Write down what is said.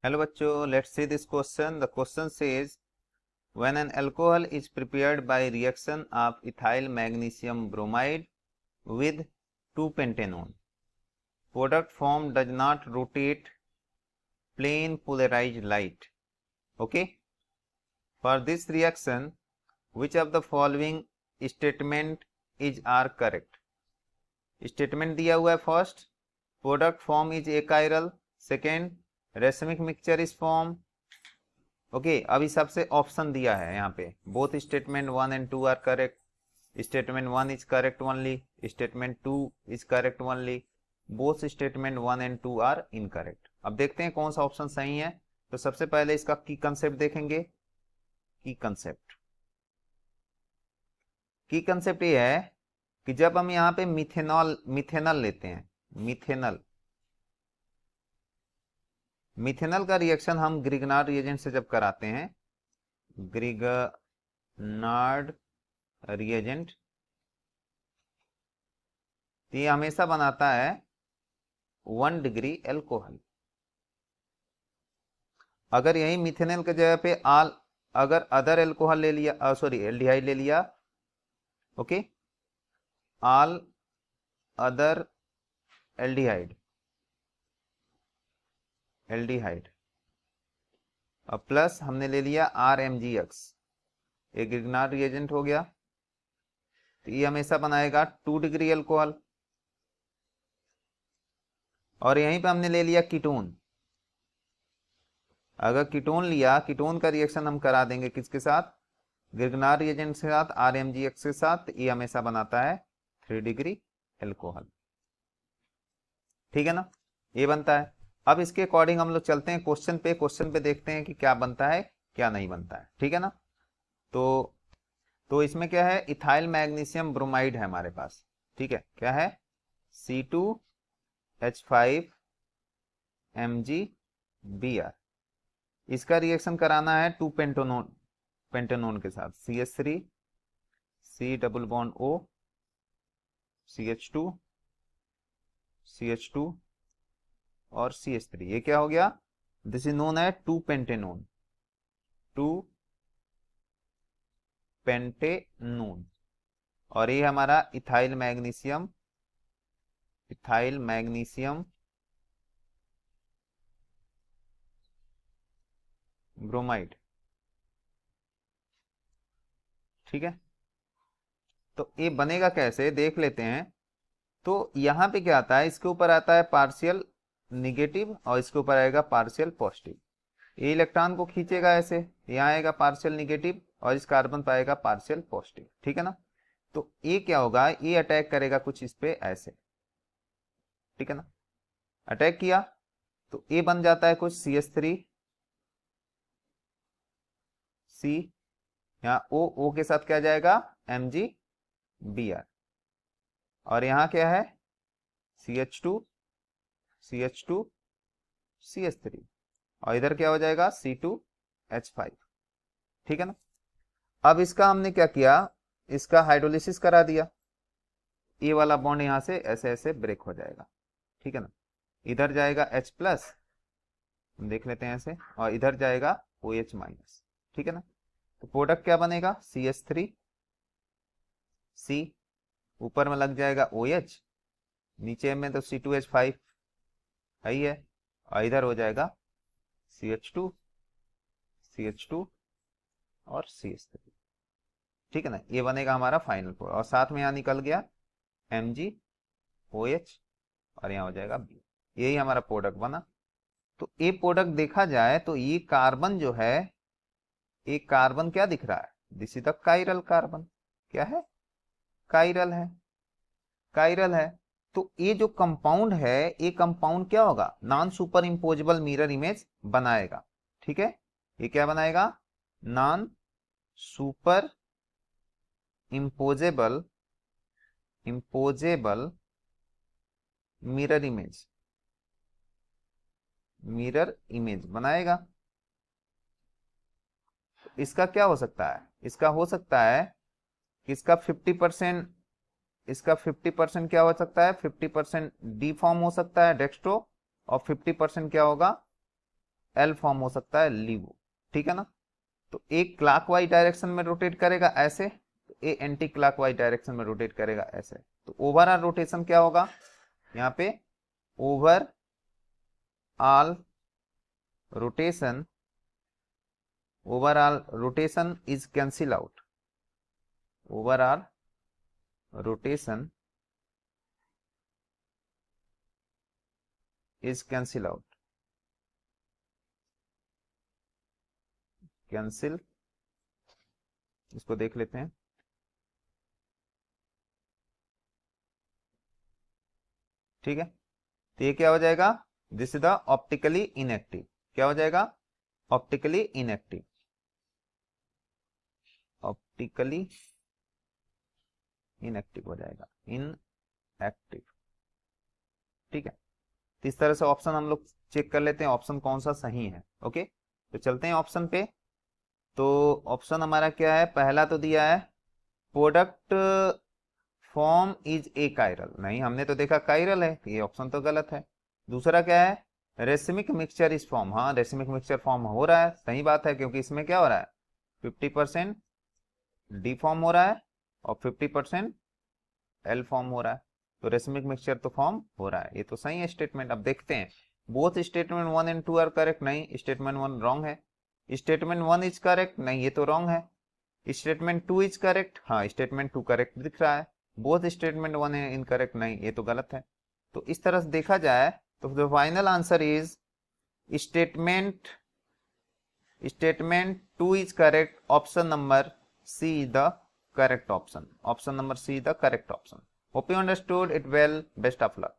Hello bachcho, let's see this question. The question says, when an alcohol is prepared by reaction of ethyl magnesium bromide with 2-pentanone, product formed does not rotate plane polarized light. Okay. For this reaction, which of the following statement are correct? Statement दिया हुआ है first, product form is achiral, second racemic mixture is form. Okay, अभी सबसे option दिया है यहाँ पे, both statement 1 and 2 are correct, statement 1 is correct only, statement 2 is correct only, both statement 1 and 2 are incorrect. अब देखते हैं कौन सा ऑप्शन सही है। तो सबसे पहले इसका की कंसेप्ट देखेंगे। की कंसेप्ट ये है कि जब हम यहाँ पे मिथेनल लेते हैं, मिथेनल का रिएक्शन हम ग्रिगनार्ड रिएजेंट से जब कराते हैं, ग्रिगनार्ड रिएजेंट, तो ये हमेशा बनाता है 1 डिग्री एल्कोहल। अगर यही मिथेनल के जगह पे अगर अदर एल्कोहल ले लिया, सॉरी एल्डिहाइड ले लिया, ओके, ऑल अदर एल्डिहाइड और प्लस हमने ले लिया RMgX, एक ग्रिगनार्ड रिएजेंट हो गया, तो ये हमेशा बनाएगा 2 डिग्री एल्कोहल। और यहीं पे हमने ले लिया कीटोन, अगर कीटोन लिया, कीटोन का रिएक्शन हम करा देंगे किसके साथ, ग्रिगनार्ड रिएजेंट के साथ, RMgX के साथ, तो ये हमेशा बनाता है 3 डिग्री एल्कोहल। ठीक है ना, ये बनता है। अब इसके अकॉर्डिंग हम लोग चलते हैं क्वेश्चन पे देखते हैं कि क्या बनता है क्या नहीं बनता है। ठीक है ना, तो इसमें क्या है, इथाइल मैग्नीशियम ब्रोमाइड है हमारे पास। ठीक है, क्या है, C2H5Mg Br। इसका रिएक्शन कराना है 2 पेंटेनोन के साथ, CH3 C double bond O CH2 CH2 और CH3। ये क्या हो गया, दिस इज नोन है 2 पेंटेनोन, और ये हमारा इथाइल मैग्नीशियम ब्रोमाइड। ठीक है, तो ये बनेगा कैसे देख लेते हैं। तो यहां पे क्या आता है, इसके ऊपर आता है पार्शियल निगेटिव और इसके ऊपर आएगा पार्शियल पॉजिटिव। ये इलेक्ट्रॉन को खींचेगा ऐसे, यहाँ आएगा पार्शियल निगेटिव और इस कार्बन पाएगा पार्शियल पॉजिटिव। ठीक है ना, तो ये क्या होगा, ये अटैक करेगा कुछ इस पे ऐसे। ठीक है ना, अटैक किया तो ये बन जाता है कुछ CH3 C, यहाँ O के साथ क्या जाएगा MgBr, और यहाँ क्या है CH2 CH3, और इधर क्या हो जाएगा C2H5। ठीक है ना, अब इसका हमने क्या किया, इसका हाइड्रोलिसिस करा दिया, ये वाला बॉन्ड यहां से ऐसे ऐसे ब्रेक हो जाएगा। ठीक है ना, इधर जाएगा H+, देख लेते हैं ऐसे, और इधर जाएगा OH-। ठीक है ना, तो प्रोडक्ट क्या बनेगा, CH3 C, ऊपर में लग जाएगा OH, नीचे में तो C2H5 है ही है, और इधर हो जाएगा CH2 और CH3। ठीक है ना, ये बनेगा हमारा फाइनल प्रोडक्ट, और साथ में यहाँ निकल गया MgOH और यहाँ हो जाएगा B। यही हमारा प्रोडक्ट बना। तो ये प्रोडक्ट देखा जाए तो ये कार्बन जो है, एक कार्बन क्या दिख रहा है, this is the chiral carbon. क्या है, काइरल है। तो ये जो कंपाउंड है, ये कंपाउंड क्या होगा, नॉन सुपर इंपोजेबल मिरर इमेज बनाएगा। ठीक है, ये क्या बनाएगा, नॉन सुपर इंपोजेबल मिरर इमेज बनाएगा। इसका क्या हो सकता है, इसका हो सकता है कि इसका 50% क्या हो सकता है, 50% डी फॉर्म हो सकता है डेक्स्ट्रो, और 50% क्या होगा एल फॉर्म हो सकता है लीवो, ठीक है ना। तो एक क्लॉकवाइज डायरेक्शन में रोटेट करेगा ऐसे, तो ए एंटी क्लॉकवाइज डायरेक्शन में रोटेट करेगा ऐसे। तो ओवरऑल रोटेशन क्या होगा यहाँ पे, over all rotation is cancel out, overall rotation is cancel out, cancel, इसको देख लेते हैं। ठीक है, तो ये क्या हो जाएगा, this is the optically inactive, क्या हो जाएगा, ऑप्टिकली इनएक्टिव, ऑप्टिकली इनएक्टिव हो जाएगा, इनएक्टिव। ठीक है, तो इस तरह से ऑप्शन हम लोग चेक कर लेते हैं ऑप्शन कौन सा सही है। ओके, तो चलते हैं ऑप्शन पे। तो ऑप्शन हमारा क्या है, पहला तो दिया है product form is a chiral, नहीं हमने तो देखा कायरल है, ये ऑप्शन तो गलत है। दूसरा क्या है, रेसिमिक मिक्सचर इज फॉर्म, हाँ रेसिमिक मिक्सचर फॉर्म हो रहा है, सही बात है, क्योंकि इसमें क्या हो रहा है 50% डी फॉर्म हो रहा है और 50% एल फॉर्म हो रहा है, तो रेसिमिक मिक्सचर तो फॉर्म हो रहा है, ये तो सही है स्टेटमेंट। अब देखते हैं both statement 1 and 2 are correct, नहीं स्टेटमेंट 1 रॉन्ग है, स्टेटमेंट 1 इज करेक्ट, नहीं ये तो रॉन्ग है, स्टेटमेंट 2 इज करेक्ट, हाँ स्टेटमेंट 2 करेक्ट दिख रहा है, बोथ स्टेटमेंट 1 है इनकरेक्ट, नहीं ये तो गलत है। तो इस तरह से देखा जाए तो the final answer is statement 2 is correct, option number C is the correct option, option number C is the correct option. Hope you understood it well, best of luck.